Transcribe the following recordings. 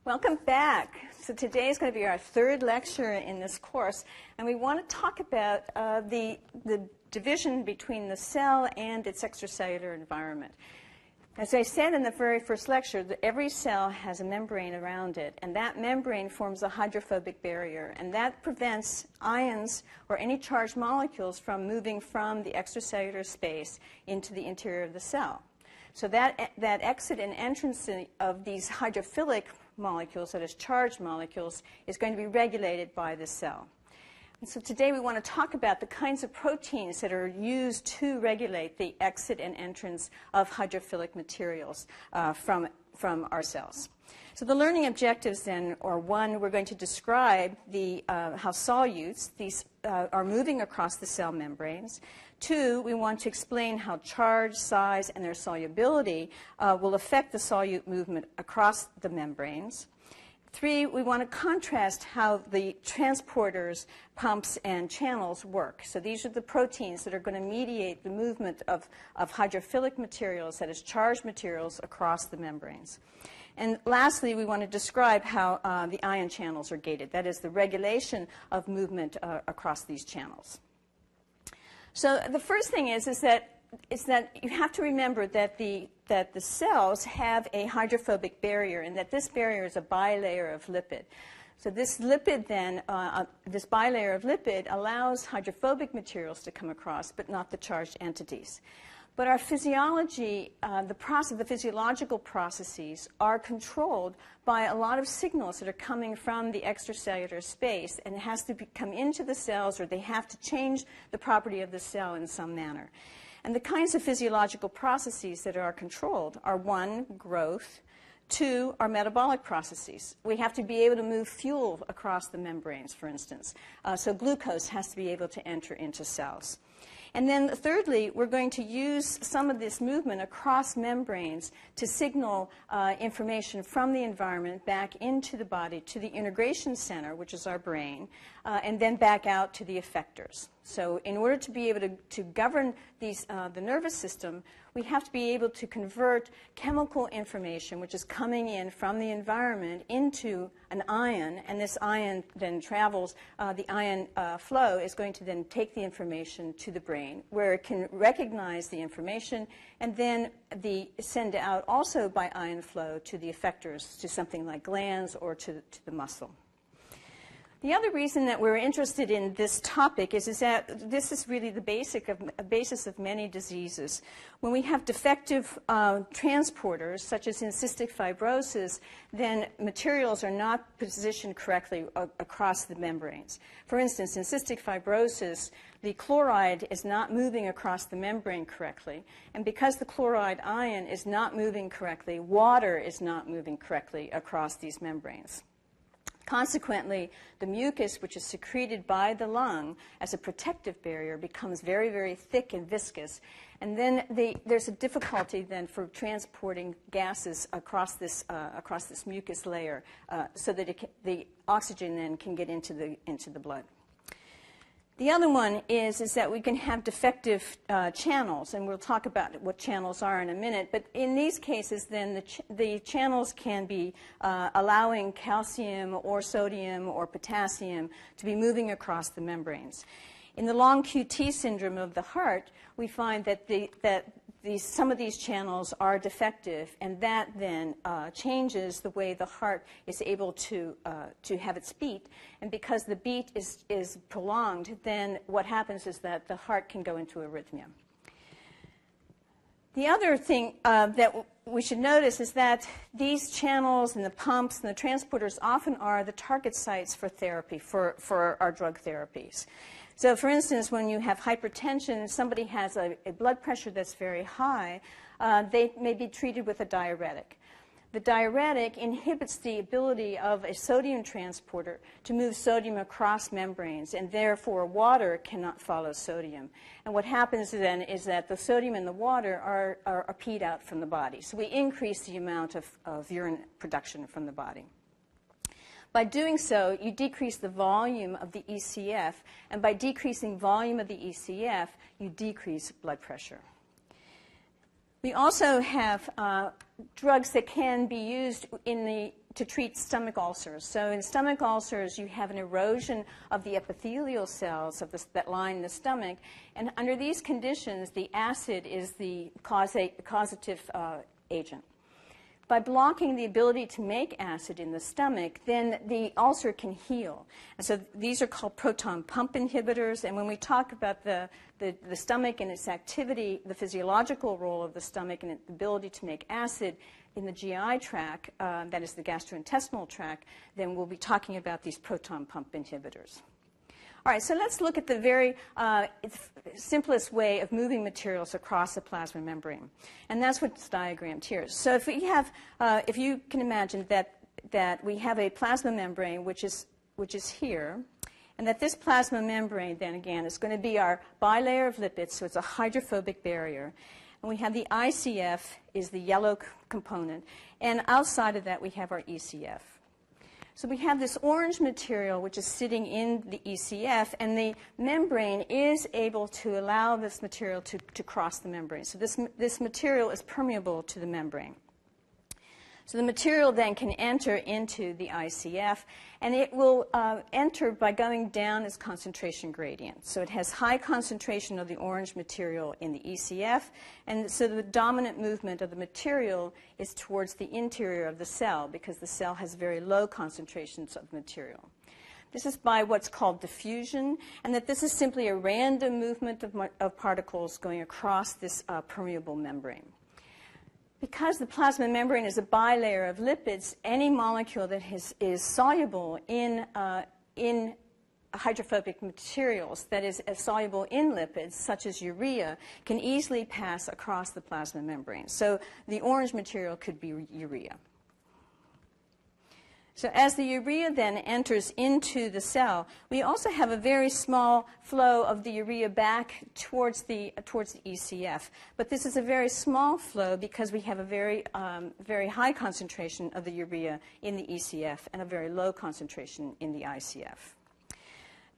Welcome back. So today is going to be our third lecture in this course, and we want to talk about the division between the cell and its extracellular environment. As I said in the very first lecture, every cell has a membrane around it, and that membrane forms a hydrophobic barrier, and that prevents ions or any charged molecules from moving from the extracellular space into the interior of the cell. So that exit and entrance of these hydrophilic molecules, that is charged molecules, is going to be regulated by the cell. And so today we want to talk about the kinds of proteins that are used to regulate the exit and entrance of hydrophilic materials from our cells. So the learning objectives then are: one, we're going to describe how solutes, these are moving across the cell membranes. Two, we want to explain how charge, size, and their solubility will affect the solute movement across the membranes. Three, we want to contrast how the transporters, pumps, and channels work. So these are the proteins that are going to mediate the movement of hydrophilic materials, that is, charged materials, across the membranes. And lastly, we want to describe how the ion channels are gated, that is, the regulation of movement across these channels. So the first thing is that you have to remember that the cells have a hydrophobic barrier, and that this barrier is a bilayer of lipid. So this lipid then, this bilayer of lipid allows hydrophobic materials to come across, but not the charged entities. But our physiology, the physiological processes are controlled by a lot of signals that are coming from the extracellular space, and it has to come into the cells, or they have to change the property of the cell in some manner. And the kinds of physiological processes that are controlled are: one, growth; two, are metabolic processes. We have to be able to move fuel across the membranes, for instance. So glucose has to be able to enter into cells. And then thirdly, we're going to use some of this movement across membranes to signal information from the environment back into the body to the integration center, which is our brain, and then back out to the effectors. So in order to be able to govern the nervous system, we have to be able to convert chemical information, which is coming in from the environment, into an ion, and this ion then travels. The ion flow is going to then take the information to the brain, where it can recognize the information and then send out also by ion flow to the effectors, to something like glands or to the muscle. The other reason that we're interested in this topic is that this is really the basis of many diseases. When we have defective transporters, such as in cystic fibrosis, then materials are not positioned correctly across the membranes. For instance, in cystic fibrosis, the chloride is not moving across the membrane correctly, and because the chloride ion is not moving correctly, water is not moving correctly across these membranes. Consequently, the mucus, which is secreted by the lung as a protective barrier, becomes very, very thick and viscous. And then there's a difficulty then for transporting gases across this mucus layer, so that the oxygen then can get into the blood. The other one is that we can have defective channels, and we'll talk about what channels are in a minute. But in these cases, then the channels can be allowing calcium or sodium or potassium to be moving across the membranes. In the long QT syndrome of the heart, we find that some of these channels are defective, and that then changes the way the heart is able to have its beat. And because the beat is prolonged, then what happens is that the heart can go into arrhythmia. The other thing that we should notice is that these channels and the pumps and the transporters often are the target sites for therapy, for our drug therapies. So for instance, when you have hypertension, somebody has a blood pressure that's very high, they may be treated with a diuretic. The diuretic inhibits the ability of a sodium transporter to move sodium across membranes, and therefore water cannot follow sodium. And what happens then is that the sodium in the water are peed out from the body. So we increase the amount of urine production from the body. By doing so, you decrease the volume of the ECF, and by decreasing volume of the ECF, you decrease blood pressure. We also have drugs that can be used in to treat stomach ulcers. So in stomach ulcers, you have an erosion of the epithelial cells of that line the stomach, and under these conditions, the acid is the causative agent. By blocking the ability to make acid in the stomach, then the ulcer can heal. And so these are called proton pump inhibitors, and when we talk about the stomach and its activity, the physiological role of the stomach and its ability to make acid in the GI tract, that is the gastrointestinal tract, then we'll be talking about these proton pump inhibitors. All right, so let's look at the very simplest way of moving materials across the plasma membrane, and that's what's diagrammed here. So if we have, if you can imagine that we have a plasma membrane which is here, and that this plasma membrane then again is going to be our bilayer of lipids, so it's a hydrophobic barrier. And we have the ICF is the yellow component, and outside of that we have our ECF. So we have this orange material which is sitting in the ECF, and the membrane is able to allow this material to cross the membrane. So this material is permeable to the membrane. So the material then can enter into the ICF, and it will enter by going down its concentration gradient. So it has high concentration of the orange material in the ECF, and so the dominant movement of the material is towards the interior of the cell because the cell has very low concentrations of material. This is by what's called diffusion, and that this is simply a random movement of particles going across this permeable membrane. Because the plasma membrane is a bilayer of lipids, any molecule that is soluble in hydrophobic materials, that is soluble in lipids, such as urea, can easily pass across the plasma membrane. So the orange material could be urea. So as the urea then enters into the cell, we also have a very small flow of the urea back towards the ECF. But this is a very small flow because we have a very high concentration of the urea in the ECF and a very low concentration in the ICF.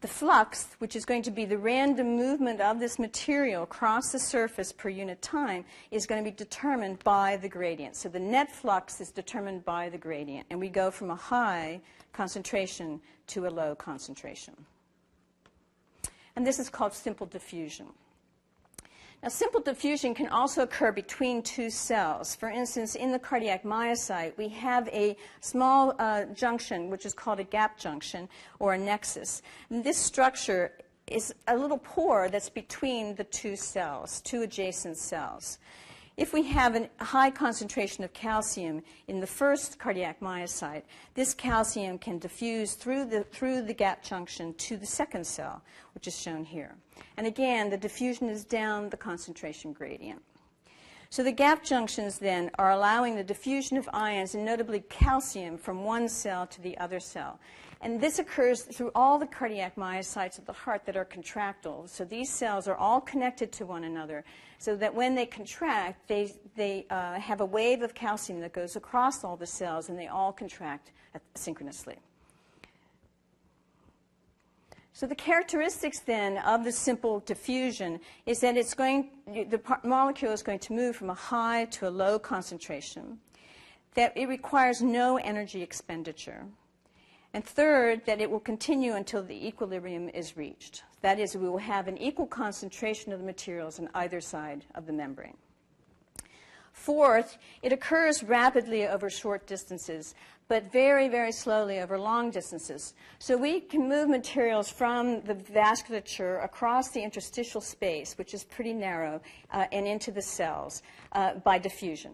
The flux, which is going to be the random movement of this material across the surface per unit time, is going to be determined by the gradient. So the net flux is determined by the gradient, and we go from a high concentration to a low concentration. And this is called simple diffusion. Now, simple diffusion can also occur between two cells. For instance, in the cardiac myocyte, we have a small junction, which is called a gap junction or a nexus. And this structure is a little pore that's between the two cells, two adjacent cells. If we have a high concentration of calcium in the first cardiac myocyte, this calcium can diffuse through the gap junction to the second cell, which is shown here. And again, the diffusion is down the concentration gradient. So the gap junctions then are allowing the diffusion of ions, and notably calcium, from one cell to the other cell. And this occurs through all the cardiac myocytes of the heart that are contractile. So these cells are all connected to one another, so that when they contract, they have a wave of calcium that goes across all the cells, and they all contract synchronously. So the characteristics then of the simple diffusion is that the molecule is going to move from a high to a low concentration, that it requires no energy expenditure, and third, that it will continue until the equilibrium is reached. That is, we will have an equal concentration of the materials on either side of the membrane. Fourth, it occurs rapidly over short distances, but very, very slowly over long distances. So we can move materials from the vasculature across the interstitial space, which is pretty narrow, and into the cells by diffusion.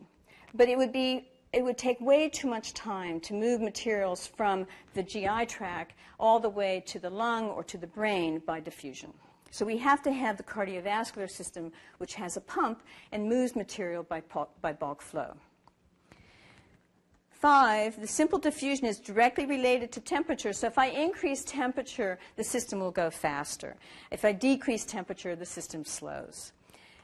But it would take way too much time to move materials from the GI tract all the way to the lung or to the brain by diffusion. So we have to have the cardiovascular system, which has a pump and moves material by bulk flow. 5, the simple diffusion is directly related to temperature. So if I increase temperature, the system will go faster. If I decrease temperature, the system slows.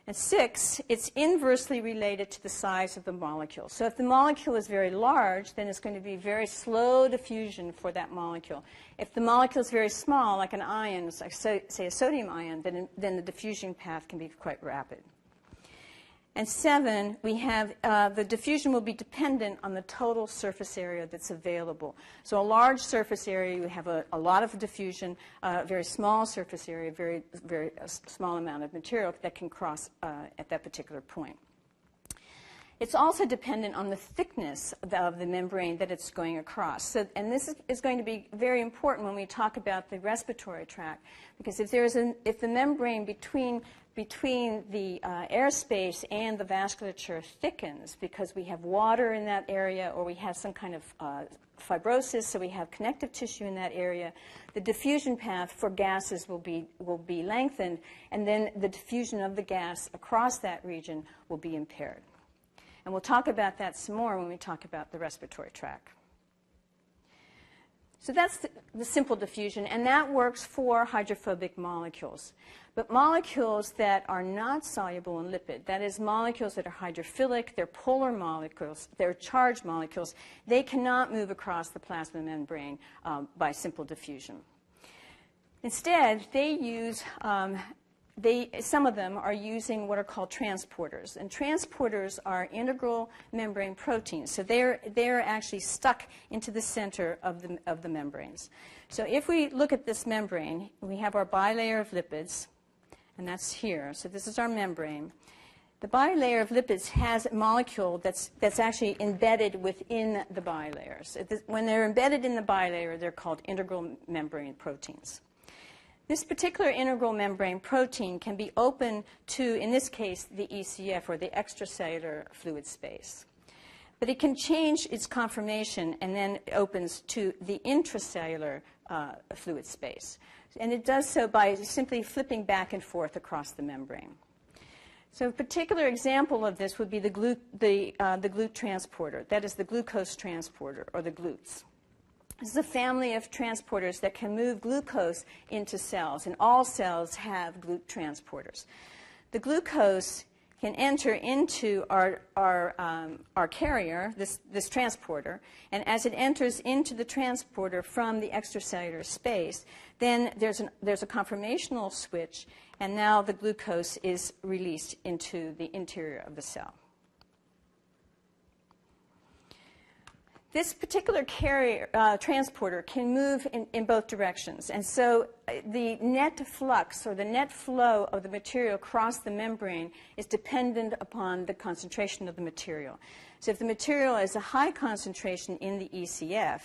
And 6, it's inversely related to the size of the molecule. So if the molecule is very large, then it's going to be very slow diffusion for that molecule. If the molecule is very small, like an ion, like say a sodium ion, then the diffusion path can be quite rapid. And 7, we have the diffusion will be dependent on the total surface area that's available. So a large surface area, you have a lot of diffusion, a very small surface area, very small amount of material that can cross at that particular point. It's also dependent on the thickness of the membrane that it's going across. So, and this is going to be very important when we talk about the respiratory tract, because if the membrane between the airspace and the vasculature thickens because we have water in that area or we have some kind of fibrosis, so we have connective tissue in that area, the diffusion path for gases will be lengthened, and then the diffusion of the gas across that region will be impaired. And we'll talk about that some more when we talk about the respiratory tract. So that's the simple diffusion, and that works for hydrophobic molecules. But molecules that are not soluble in lipid, that is, molecules that are hydrophilic, they're polar molecules, they're charged molecules, they cannot move across the plasma membrane by simple diffusion. Instead, they use some of them are using what are called transporters. And transporters are integral membrane proteins. So they're actually stuck into the center of the membranes. So if we look at this membrane, we have our bilayer of lipids, and that's here. So this is our membrane. The bilayer of lipids has a molecule that's actually embedded within the bilayers. When they're embedded in the bilayer, they're called integral membrane proteins. This particular integral membrane protein can be open to, in this case, the ECF, or the extracellular fluid space. But it can change its conformation and then it opens to the intracellular fluid space. And it does so by simply flipping back and forth across the membrane. So a particular example of this would be the GLUT transporter. That is the glucose transporter, or the GLUTs. This is a family of transporters that can move glucose into cells, and all cells have GLUT transporters. The glucose can enter into our carrier, this transporter, and as it enters into the transporter from the extracellular space, then there's a conformational switch, and now the glucose is released into the interior of the cell. This particular carrier transporter can move in both directions, and so the net flux or the net flow of the material across the membrane is dependent upon the concentration of the material. So if the material is a high concentration in the ECF,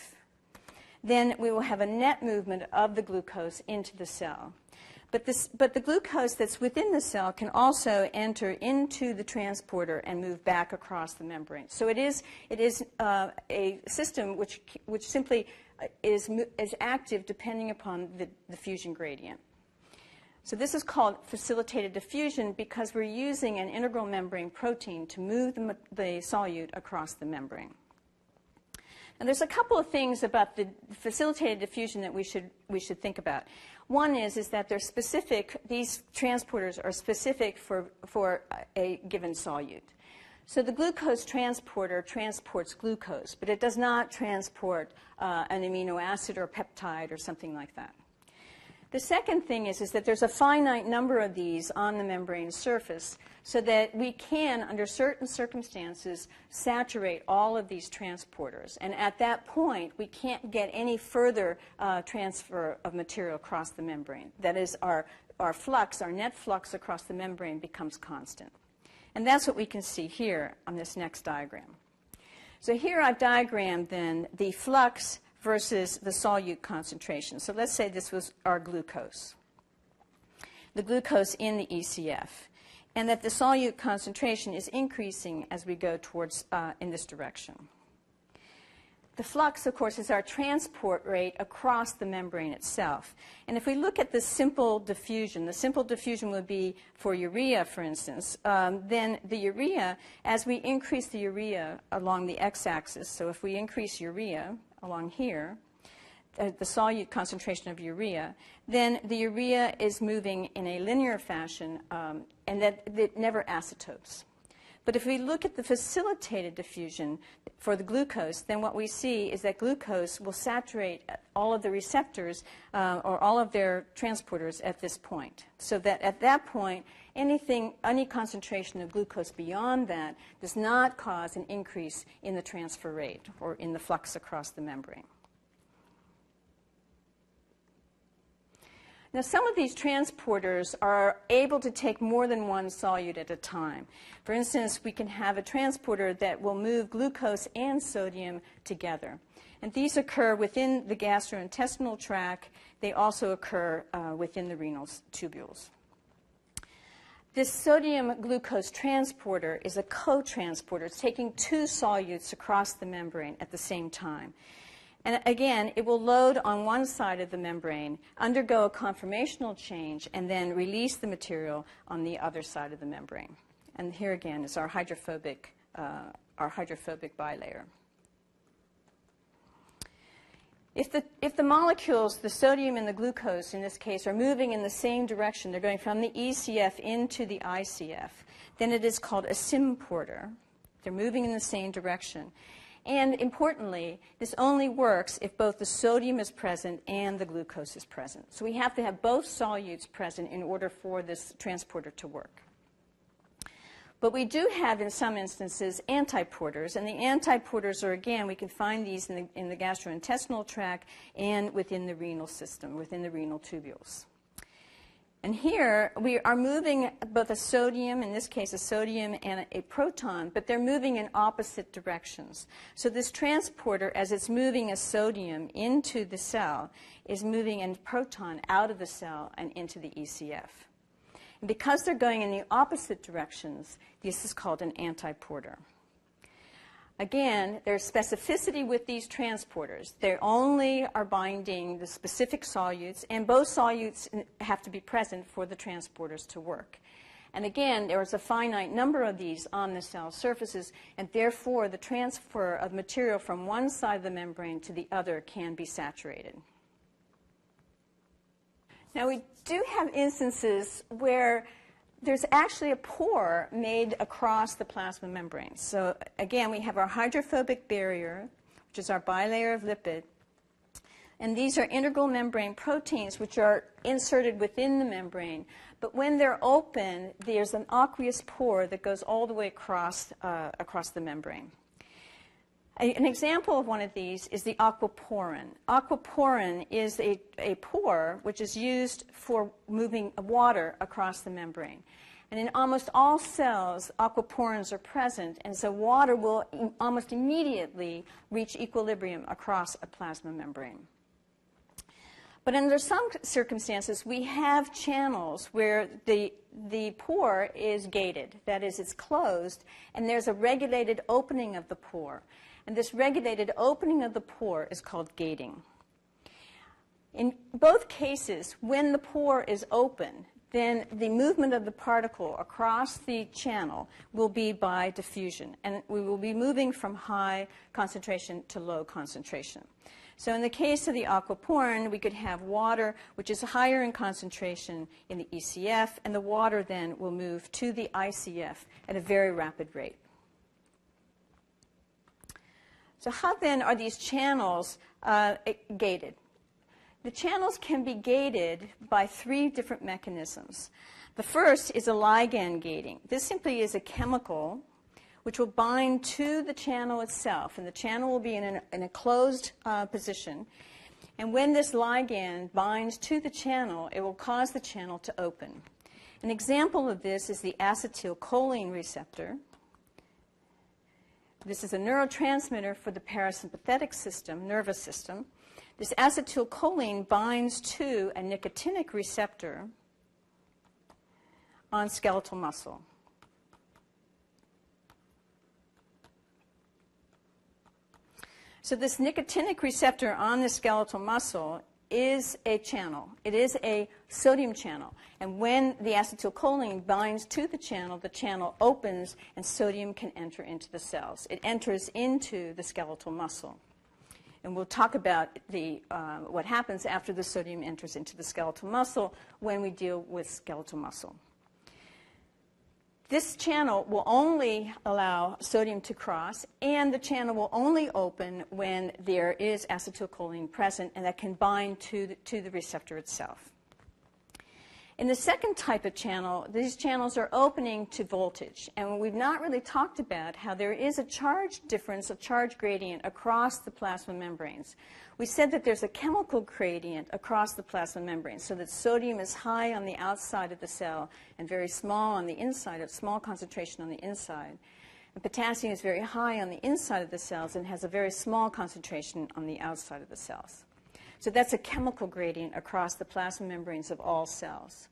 then we will have a net movement of the glucose into the cell. But the glucose that's within the cell can also enter into the transporter and move back across the membrane. So it is a system which simply is active depending upon the fusion gradient. So this is called facilitated diffusion because we're using an integral membrane protein to move the solute across the membrane. And there's a couple of things about the facilitated diffusion that we should think about. One is that they're specific, these transporters are specific for a given solute. So the glucose transporter transports glucose, but it does not transport an amino acid or peptide or something like that. The second thing is that there's a finite number of these on the membrane surface so that we can, under certain circumstances, saturate all of these transporters. And at that point, we can't get any further transfer of material across the membrane. That is, our flux, our net flux across the membrane becomes constant. And that's what we can see here on this next diagram. So here I've diagrammed then the flux versus the solute concentration. So let's say this was our glucose, the glucose in the ECF, and that the solute concentration is increasing as we go towards in this direction. The flux, of course, is our transport rate across the membrane itself. And if we look at the simple diffusion would be for urea, for instance. Then the urea, as we increase the urea along the x-axis, so if we increase urea along here, the solute concentration of urea, then the urea is moving in a linear fashion, and that it never acetopes. But if we look at the facilitated diffusion for the glucose, then what we see is that glucose will saturate all of the receptors or all of their transporters at this point. So that at that point, any concentration of glucose beyond that does not cause an increase in the transfer rate or in the flux across the membrane. Now, some of these transporters are able to take more than one solute at a time. For instance, we can have a transporter that will move glucose and sodium together. And these occur within the gastrointestinal tract. They also occur within the renal tubules. This sodium-glucose transporter is a co-transporter. It's taking two solutes across the membrane at the same time. And again, it will load on one side of the membrane, undergo a conformational change, and then release the material on the other side of the membrane. And here again is our hydrophobic bilayer. If the molecules, the sodium and the glucose in this case, are moving in the same direction, they're going from the ECF into the ICF, then it is called a symporter. They're moving in the same direction. And importantly, this only works if both the sodium is present and the glucose is present. So we have to have both solutes present in order for this transporter to work. But we do have, in some instances, antiporters. And the antiporters are, again, we can find these in the gastrointestinal tract and within the renal system, within the renal tubules. And here, we are moving both a sodium, in this case a sodium and a proton, but they're moving in opposite directions. So this transporter, as it's moving a sodium into the cell, is moving a proton out of the cell and into the ECF. And because they're going in the opposite directions, this is called an antiporter. Again, there's specificity with these transporters. They only are binding the specific solutes, and both solutes have to be present for the transporters to work. And again, there is a finite number of these on the cell surfaces, and therefore the transfer of material from one side of the membrane to the other can be saturated. Now, we do have instances where there's actually a pore made across the plasma membrane. So again, we have our hydrophobic barrier, which is our bilayer of lipid. And these are integral membrane proteins, which are inserted within the membrane. But when they're open, there's an aqueous pore that goes all the way across the membrane. An example of one of these is the aquaporin. Aquaporin is a pore which is used for moving water across the membrane. And in almost all cells, aquaporins are present, and so water will almost immediately reach equilibrium across a plasma membrane. But under some circumstances, we have channels where the pore is gated. That is, it's closed, and there's a regulated opening of the pore. And this regulated opening of the pore is called gating. In both cases, when the pore is open, then the movement of the particle across the channel will be by diffusion. And we will be moving from high concentration to low concentration. So in the case of the aquaporin, we could have water, which is higher in concentration in the ECF, and the water then will move to the ICF at a very rapid rate. So how then are these channels gated? The channels can be gated by three different mechanisms. The first is a ligand gating. This simply is a chemical which will bind to the channel itself, and the channel will be in a closed position. And when this ligand binds to the channel, it will cause the channel to open. An example of this is the acetylcholine receptor. This is a neurotransmitter for the parasympathetic system, nervous system. This acetylcholine binds to a nicotinic receptor on skeletal muscle. So this nicotinic receptor on the skeletal muscle is a channel. It is a sodium channel. And when the acetylcholine binds to the channel opens and sodium can enter into the cells. It enters into the skeletal muscle. And we'll talk about what happens after the sodium enters into the skeletal muscle when we deal with skeletal muscle. This channel will only allow sodium to cross, and the channel will only open when there is acetylcholine present and that can bind to the receptor itself. In the second type of channel, these channels are opening to voltage. And we've not really talked about how there is a charge difference, a charge gradient across the plasma membranes. We said that there's a chemical gradient across the plasma membrane, so that sodium is high on the outside of the cell and very small on the inside, a small concentration on the inside. And potassium is very high on the inside of the cells and has a very small concentration on the outside of the cells. So that's a chemical gradient across the plasma membranes of all cells.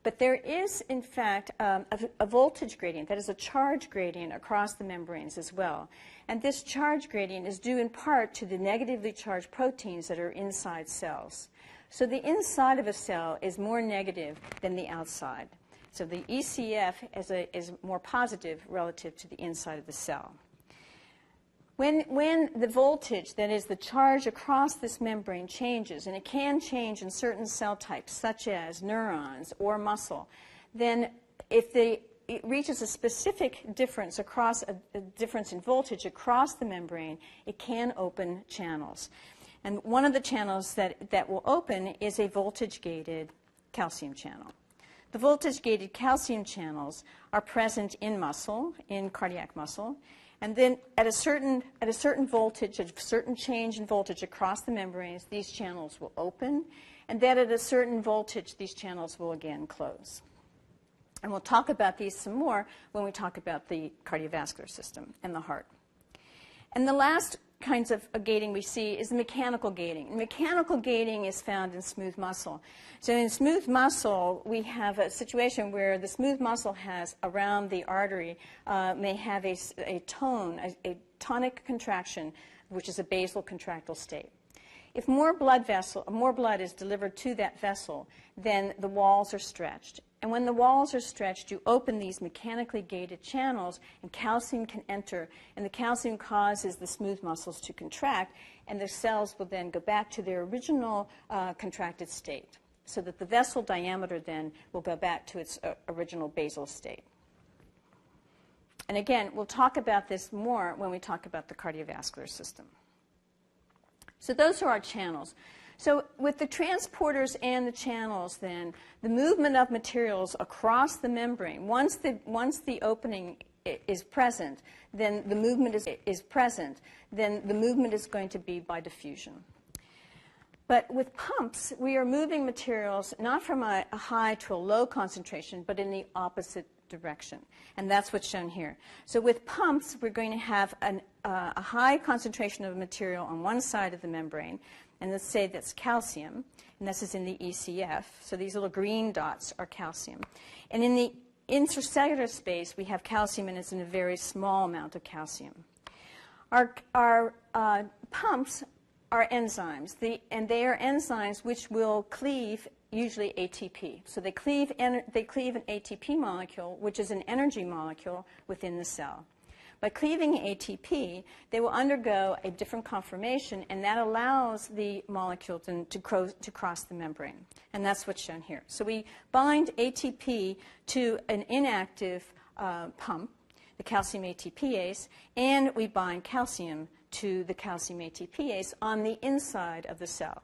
But there is, in fact, a voltage gradient, that is a charge gradient across the membranes as well. And this charge gradient is due in part to the negatively charged proteins that are inside cells. So the inside of a cell is more negative than the outside. So the ECF is more positive relative to the inside of the cell. When the voltage, that is the charge across this membrane, changes, and it can change in certain cell types, such as neurons or muscle, then if it reaches a specific difference across a difference in voltage across the membrane, it can open channels. And one of the channels that will open is a voltage-gated calcium channel. The voltage-gated calcium channels are present in muscle, in cardiac muscle. And then at a certain voltage, a certain change in voltage across the membranes, these channels will open. And then at a certain voltage, these channels will again close. And we'll talk about these some more when we talk about the cardiovascular system and the heart. And the last kinds of gating we see is mechanical gating. Mechanical gating is found in smooth muscle. So in smooth muscle, we have a situation where the smooth muscle has around the artery may have a tonic contraction, which is a basal contractile state. If more blood is delivered to that vessel, then the walls are stretched. And when the walls are stretched, you open these mechanically gated channels, and calcium can enter. And the calcium causes the smooth muscles to contract, and the cells will then go back to their original contracted state, so that the vessel diameter then will go back to its original basal state. And again, we'll talk about this more when we talk about the cardiovascular system. So those are our channels. So with the transporters and the channels, then, the movement of materials across the membrane, once the opening is present, then the movement is going to be by diffusion. But with pumps, we are moving materials not from a high to a low concentration, but in the opposite direction. And that's what's shown here. So with pumps, we're going to have a high concentration of material on one side of the membrane, and let's say that's calcium, and this is in the ECF. So these little green dots are calcium. And in the intracellular space, we have calcium, and it's in a very small amount of calcium. Our pumps are enzymes, and they are enzymes which will cleave usually ATP. So they cleave an ATP molecule, which is an energy molecule within the cell. By cleaving ATP, they will undergo a different conformation, and that allows the molecule to cross the membrane. And that's what's shown here. So we bind ATP to an inactive pump, the calcium ATPase, and we bind calcium to the calcium ATPase on the inside of the cell.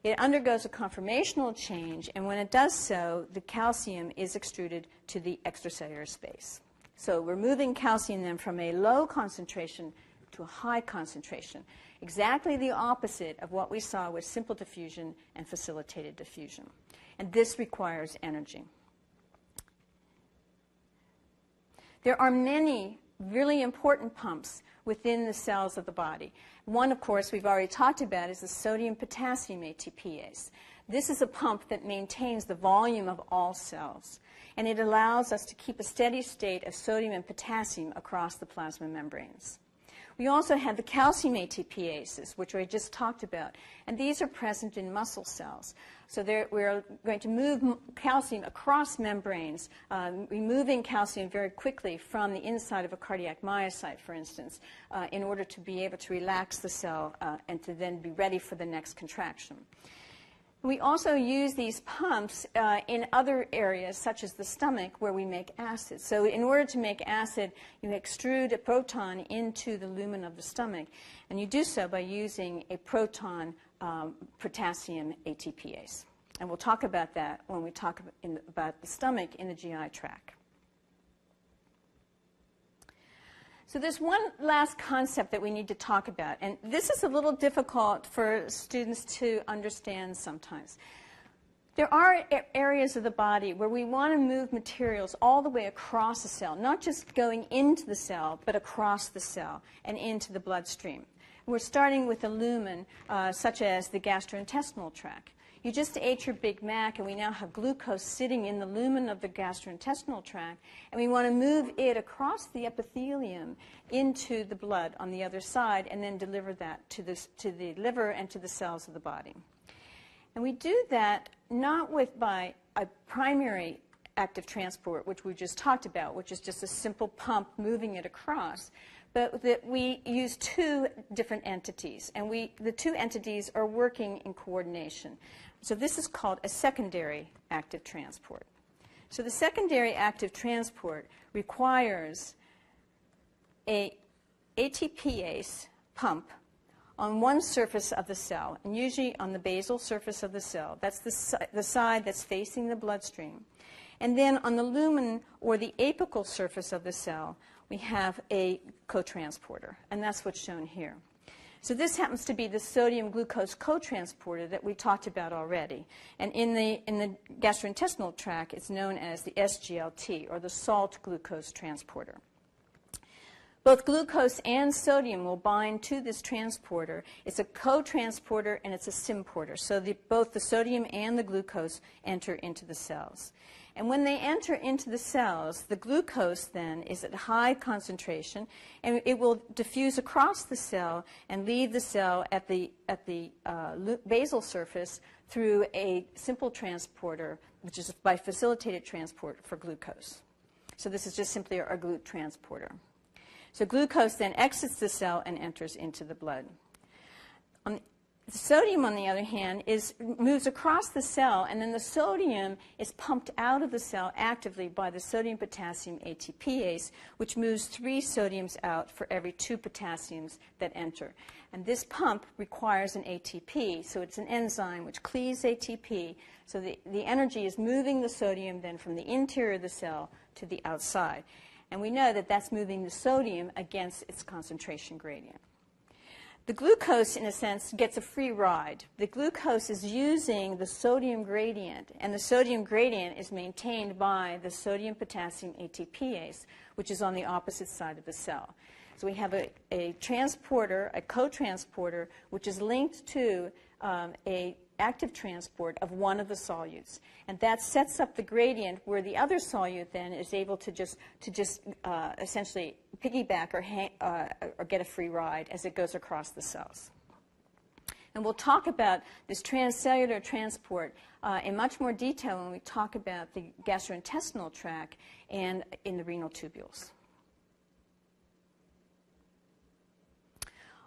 It undergoes a conformational change, and when it does so, the calcium is extruded to the extracellular space. So we're moving calcium then from a low concentration to a high concentration, exactly the opposite of what we saw with simple diffusion and facilitated diffusion. And this requires energy. There are many really important pumps within the cells of the body. One, of course, we've already talked about is the sodium-potassium ATPase. This is a pump that maintains the volume of all cells, and it allows us to keep a steady state of sodium and potassium across the plasma membranes. We also have the calcium ATPases, which I just talked about, and these are present in muscle cells. So we're going to move calcium across membranes, removing calcium very quickly from the inside of a cardiac myocyte, for instance, in order to be able to relax the cell and to then be ready for the next contraction. We also use these pumps in other areas, such as the stomach, where we make acid. So in order to make acid, you extrude a proton into the lumen of the stomach, and you do so by using a proton potassium ATPase. And we'll talk about that when we talk about the stomach in the GI tract. So there's one last concept that we need to talk about, and this is a little difficult for students to understand sometimes. There are areas of the body where we want to move materials all the way across the cell, not just going into the cell, but across the cell and into the bloodstream. We're starting with a lumen, such as the gastrointestinal tract. You just ate your Big Mac, and we now have glucose sitting in the lumen of the gastrointestinal tract, and we want to move it across the epithelium into the blood on the other side, and then deliver that to the liver and to the cells of the body. And we do that not by a primary active transport, which we just talked about, which is just a simple pump moving it across, but that we use two different entities, and the two entities are working in coordination. So this is called a secondary active transport. So the secondary active transport requires a ATPase pump on one surface of the cell, and usually on the basal surface of the cell. That's the side that's facing the bloodstream. And then on the lumen, or the apical surface of the cell, we have a cotransporter, and that's what's shown here. So this happens to be the sodium glucose cotransporter that we talked about already. And in the gastrointestinal tract, it's known as the SGLT, or the salt glucose transporter. Both glucose and sodium will bind to this transporter. It's a cotransporter and it's a symporter. So both the sodium and the glucose enter into the cells. And when they enter into the cells, the glucose then is at high concentration, and it will diffuse across the cell and leave the cell at the basal surface through a simple transporter, which is by facilitated transport for glucose. So this is just simply our GLUT transporter. So glucose then exits the cell and enters into the blood. The sodium, on the other hand, moves across the cell, and then the sodium is pumped out of the cell actively by the sodium-potassium ATPase, which moves 3 sodiums out for every 2 potassiums that enter. And this pump requires an ATP, so it's an enzyme which cleaves ATP, so the energy is moving the sodium then from the interior of the cell to the outside. And we know that that's moving the sodium against its concentration gradient. The glucose, in a sense, gets a free ride. The glucose is using the sodium gradient, and the sodium gradient is maintained by the sodium-potassium ATPase, which is on the opposite side of the cell. So we have a transporter, a cotransporter, which is linked to a active transport of one of the solutes, and that sets up the gradient where the other solute then is able to just essentially piggyback or get a free ride as it goes across the cells. And we'll talk about this transcellular transport in much more detail when we talk about the gastrointestinal tract and in the renal tubules.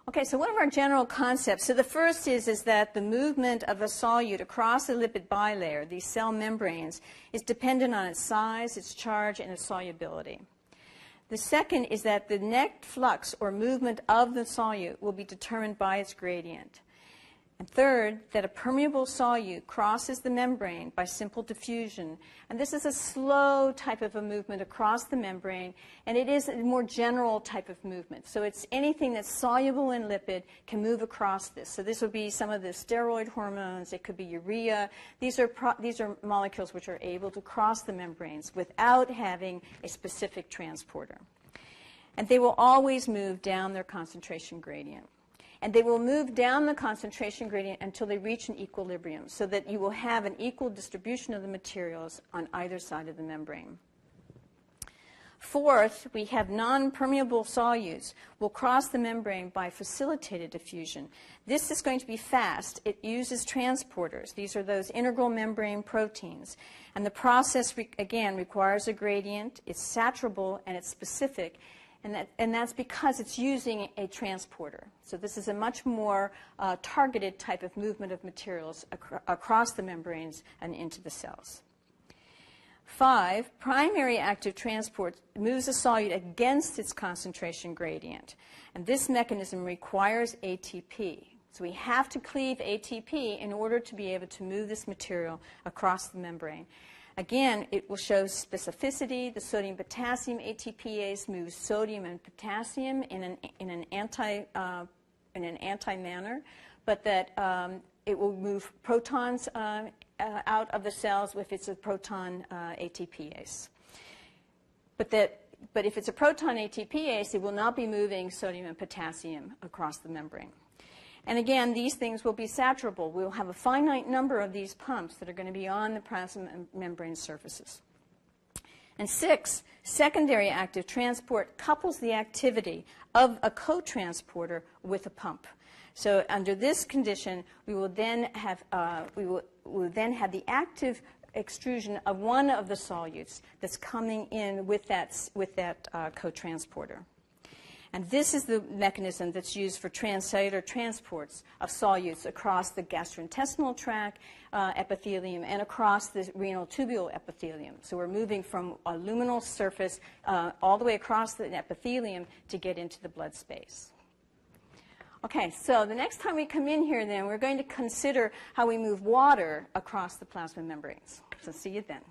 Okay, so what are our general concepts? So the first is that the movement of a solute across the lipid bilayer, these cell membranes, is dependent on its size, its charge, and its solubility. The second is that the net flux or movement of the solute will be determined by its gradient. And third, that a permeable solute crosses the membrane by simple diffusion. And this is a slow type of a movement across the membrane, and it is a more general type of movement. So it's anything that's soluble in lipid can move across this. So this would be some of the steroid hormones. It could be urea. These are molecules which are able to cross the membranes without having a specific transporter. And they will always move down their concentration gradient. And they will move down the concentration gradient until they reach an equilibrium, so that you will have an equal distribution of the materials on either side of the membrane. Fourth, we have non-permeable solutes will cross the membrane by facilitated diffusion. This is going to be fast. It uses transporters. These are those integral membrane proteins. And the process, again, requires a gradient. It's saturable and it's specific. And that's because it's using a transporter. So this is a much more targeted type of movement of materials across the membranes and into the cells. 5, primary active transport moves a solute against its concentration gradient. And this mechanism requires ATP. So we have to cleave ATP in order to be able to move this material across the membrane. Again, it will show specificity. The sodium-potassium ATPase moves sodium and potassium in an anti manner, but that it will move protons out of the cells if it's a proton ATPase. But if it's a proton ATPase, it will not be moving sodium and potassium across the membrane. And again, these things will be saturable. We'll have a finite number of these pumps that are going to be on the plasma membrane surfaces. And 6, secondary active transport couples the activity of a co-transporter with a pump. So under this condition, we will then have the active extrusion of one of the solutes that's coming in with that co-transporter. And this is the mechanism that's used for transcellular transports of solutes across the gastrointestinal tract epithelium and across the renal tubule epithelium. So we're moving from a luminal surface all the way across the epithelium to get into the blood space. Okay, so the next time we come in here then, we're going to consider how we move water across the plasma membranes. So see you then.